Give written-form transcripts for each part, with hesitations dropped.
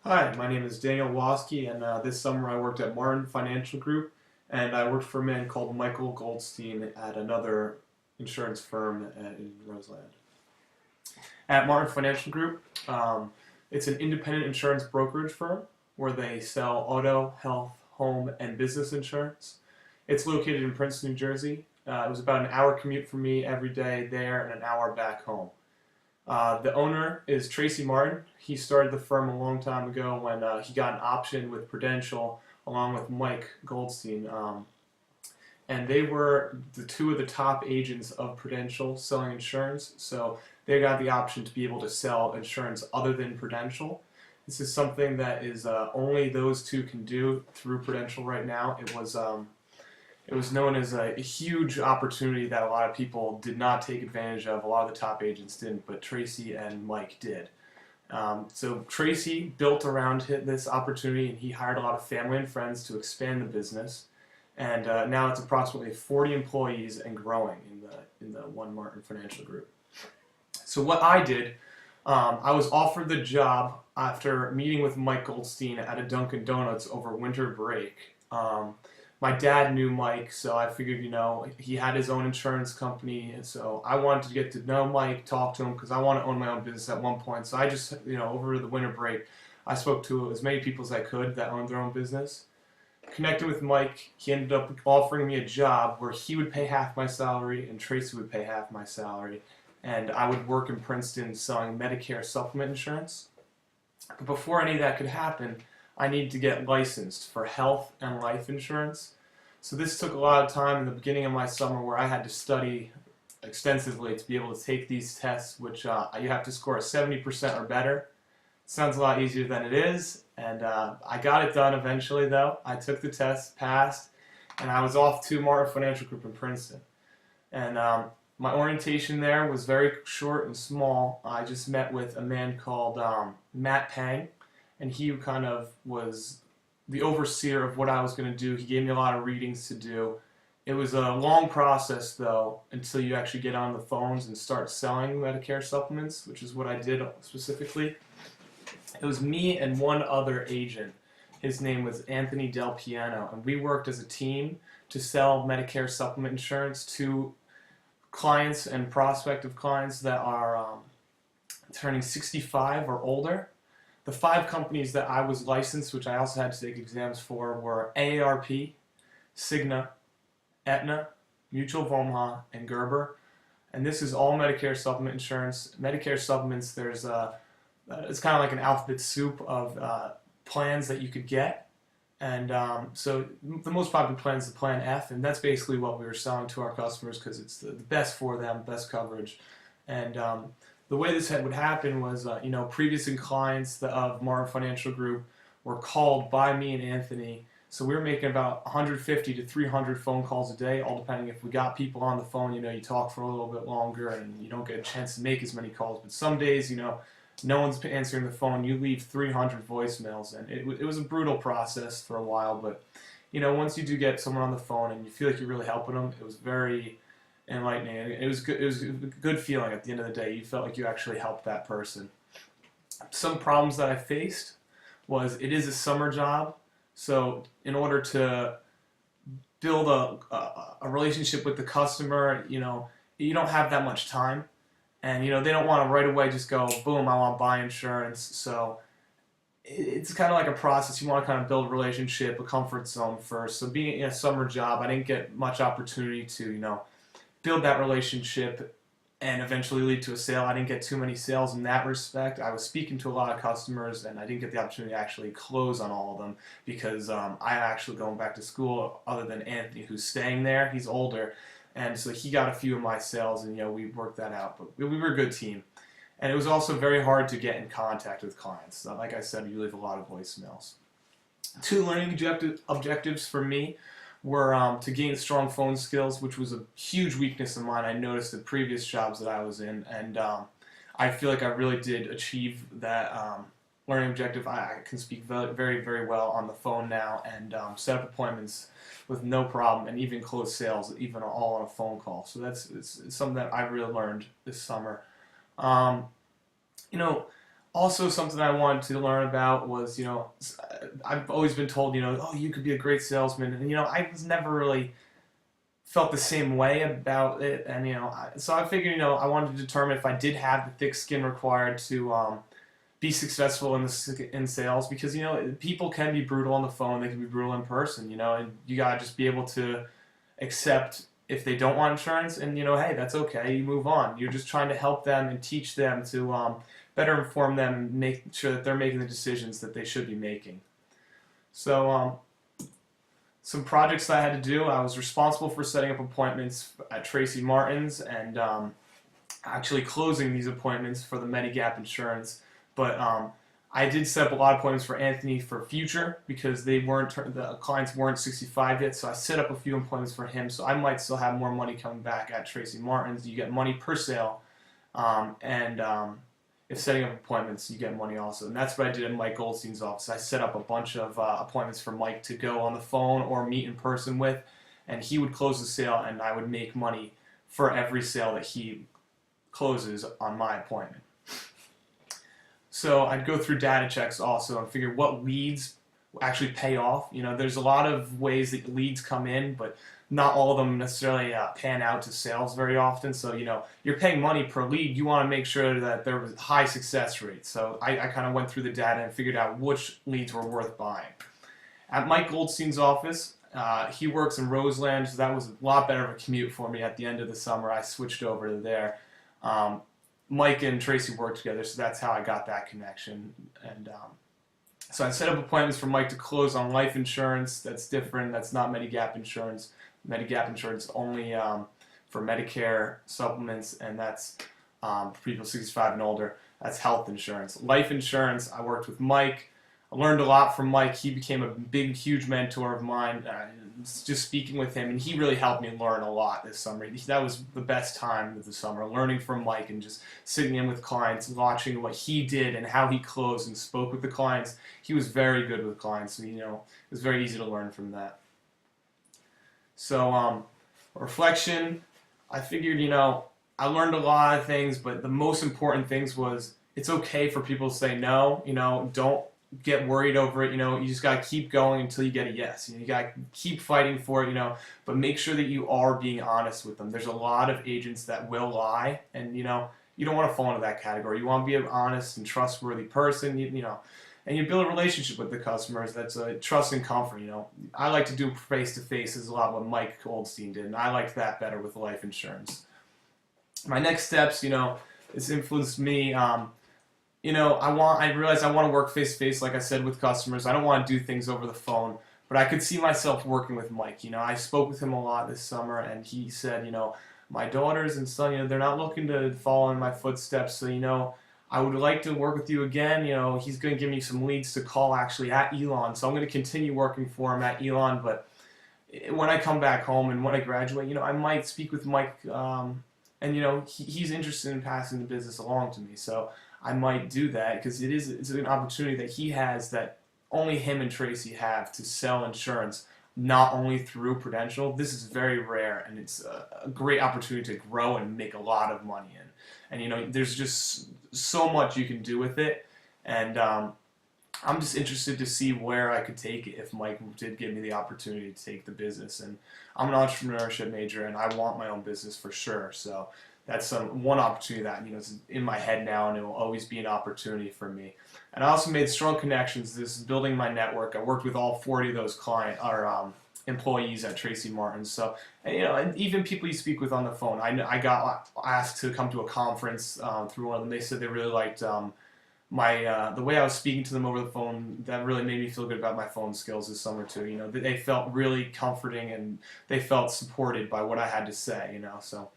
Hi, my name is Daniel Wasky, and this summer I worked at Martin Financial Group, and I worked for a man called Michael Goldstein at another insurance firm in Roseland. At Martin Financial Group, it's an independent insurance brokerage firm where they sell auto, health, home, and business insurance. It's located in Princeton, New Jersey. It was about an hour commute for me every day there and an hour back home. The owner is Tracy Martin. He started the firm a long time ago when he got an option with Prudential along with Mike Goldstein. And they were the two of the top agents of Prudential selling insurance. So they got the option to be able to sell insurance other than Prudential. This is something that is only those two can do through Prudential right now. It was known as a huge opportunity that a lot of people did not take advantage of. A lot of the top agents didn't, but Tracy and Mike did. So Tracy built around this opportunity, and he hired a lot of family and friends to expand the business. And now it's approximately 40 employees and growing in the One Martin Financial Group. So what I did, I was offered the job after meeting with Mike Goldstein at a Dunkin' Donuts over winter break. My dad knew Mike, so I figured, he had his own insurance company, and so I wanted to get to know Mike, talk to him, because I want to own my own business at one point. So I just, over the winter break, I spoke to as many people as I could that owned their own business. Connected with Mike, he ended up offering me a job where he would pay half my salary and Tracy would pay half my salary, and I would work in Princeton selling Medicare supplement insurance. But before any of that could happen, I needed to get licensed for health and life insurance. So this took a lot of time in the beginning of my summer where I had to study extensively to be able to take these tests, which you have to score a 70% or better. Sounds a lot easier than it is, and I got it done eventually though. I took the test, passed, and I was off to Martin Financial Group in Princeton. And my orientation there was very short and small. I just met with a man called Matt Pang, and he kind of was the overseer of what I was going to do. He gave me a lot of readings to do. It was a long process, though, until you actually get on the phones and start selling Medicare supplements, which is what I did specifically. It was me and one other agent. His name was Anthony Del Piano, and we worked as a team to sell Medicare supplement insurance to clients and prospective clients that are turning 65 or older. The 5 companies that I was licensed, which I also had to take exams for, were AARP, Cigna, Aetna, Mutual of Omaha, and Gerber. And this is all Medicare supplement insurance. Medicare supplements, it's kind of like an alphabet soup of plans that you could get. And so the most popular plan is the Plan F, and that's basically what we were selling to our customers because it's the best for them, best coverage. And the way this would happen was, previous clients of Martin Financial Group were called by me and Anthony. So we were making about 150 to 300 phone calls a day, all depending if we got people on the phone. You talk for a little bit longer and you don't get a chance to make as many calls. But some days, no one's answering the phone. You leave 300 voicemails, and it was a brutal process for a while. But once you do get someone on the phone and you feel like you're really helping them, it was very enlightening. It was good. It was a good feeling at the end of the day. You felt like you actually helped that person. Some problems that I faced was it is a summer job, so in order to build a relationship with the customer, you don't have that much time, and they don't want to right away just go boom, I want to buy insurance. So it's kind of like a process. You want to kind of build a relationship, a comfort zone first. So being in a summer job, I didn't get much opportunity to build that relationship and eventually lead to a sale. I didn't get too many sales in that respect. I was speaking to a lot of customers, and I didn't get the opportunity to actually close on all of them because I'm actually going back to school. Other than Anthony, who's staying there, he's older, and so he got a few of my sales, and we worked that out. But we were a good team, and it was also very hard to get in contact with clients. So like I said, you leave a lot of voicemails. 2 learning objectives for me were to gain strong phone skills, which was a huge weakness of mine. I noticed at previous jobs that I was in, and I feel like I really did achieve that learning objective. I can speak very, very well on the phone now and set up appointments with no problem, and even close sales, even all on a phone call. So it's something that I really learned this summer. Also, something I wanted to learn about was, I've always been told, oh, you could be a great salesman, and I was never really felt the same way about it, and so I figured, I wanted to determine if I did have the thick skin required to be successful in sales, because people can be brutal on the phone, they can be brutal in person, and you gotta just be able to accept if they don't want insurance, and hey, that's okay, you move on. You're just trying to help them and teach them to better inform them and make sure that they're making the decisions that they should be making. So some projects that I had to do, I was responsible for setting up appointments at Tracy Martin's and actually closing these appointments for the Medigap insurance. But I did set up a lot of appointments for Anthony for future, because the clients weren't 65 yet, so I set up a few appointments for him, so I might still have more money coming back at Tracy Martin's. You get money per sale, and if setting up appointments, you get money also. And that's what I did in Mike Goldstein's office. I set up a bunch of appointments for Mike to go on the phone or meet in person with, and he would close the sale, and I would make money for every sale that he closes on my appointment. So I'd go through data checks also and figure what leads actually pay off. There's a lot of ways that leads come in, but not all of them necessarily pan out to sales very often. So, you're paying money per lead. You want to make sure that there was high success rate. So I kind of went through the data and figured out which leads were worth buying. At Mike Goldstein's office, he works in Roseland, so that was a lot better of a commute for me at the end of the summer. I switched over to there. Mike and Tracy worked together, so that's how I got that connection. And so I set up appointments for Mike to close on life insurance. That's different. That's not Medigap insurance. Medigap insurance only for Medicare supplements, and that's for people 65 and older. That's health insurance. Life insurance, I worked with Mike. I learned a lot from Mike. He became a big, huge mentor of mine. Just speaking with him, and he really helped me learn a lot this summer. That was the best time of the summer, learning from Mike and just sitting in with clients, watching what he did and how he closed and spoke with the clients. He was very good with clients, so it was very easy to learn from that. So reflection, I figured, I learned a lot of things, but the most important things was it's okay for people to say no. Don't get worried over it. You just got to keep going until you get a yes. You got to keep fighting for it, but make sure that you are being honest with them. There's a lot of agents that will lie, and you don't want to fall into that category. You want to be an honest and trustworthy person, and you build a relationship with the customers that's a trust and comfort. I like to do face-to-face is a lot what Mike Goldstein did, and I liked that better with life insurance. My next steps, it's influenced me. I realized I want to work face-to-face, like I said, with customers. I don't want to do things over the phone, but I could see myself working with Mike. I spoke with him a lot this summer, and he said, my daughters and son, they're not looking to follow in my footsteps, so, I would like to work with you again. He's going to give me some leads to call actually at Elon, so I'm going to continue working for him at Elon, but when I come back home and when I graduate, I might speak with Mike, and, he's interested in passing the business along to me, so I might do that, because it's an opportunity that he has that only him and Tracy have to sell insurance, not only through Prudential. This is very rare, and it's a great opportunity to grow and make a lot of money in. And there's just so much you can do with it, and I'm just interested to see where I could take it if Mike did give me the opportunity to take the business. And I'm an entrepreneurship major, and I want my own business for sure. So that's one opportunity that is in my head now, and it will always be an opportunity for me. And I also made strong connections. This is building my network. I worked with all 40 of those employees at Tracy Martin's. So, and even people you speak with on the phone. I got asked to come to a conference through one of them. They said they really liked the way I was speaking to them over the phone. That really made me feel good about my phone skills this summer too. They felt really comforting, and they felt supported by what I had to say. So.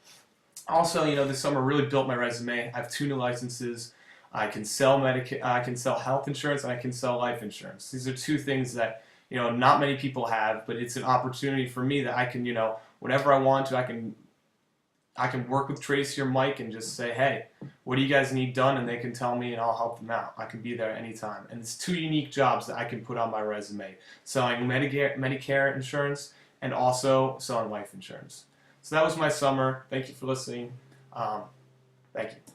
Also, this summer really built my resume. I have 2 new licenses. I can sell I can sell health insurance, and I can sell life insurance. These are 2 things that not many people have, but it's an opportunity for me that I can whenever I want to, I can work with Tracy or Mike and just say, hey, what do you guys need done? And they can tell me, and I'll help them out. I can be there anytime. And it's 2 unique jobs that I can put on my resume: selling Medicare insurance and also selling life insurance. So that was my summer. Thank you for listening. Thank you.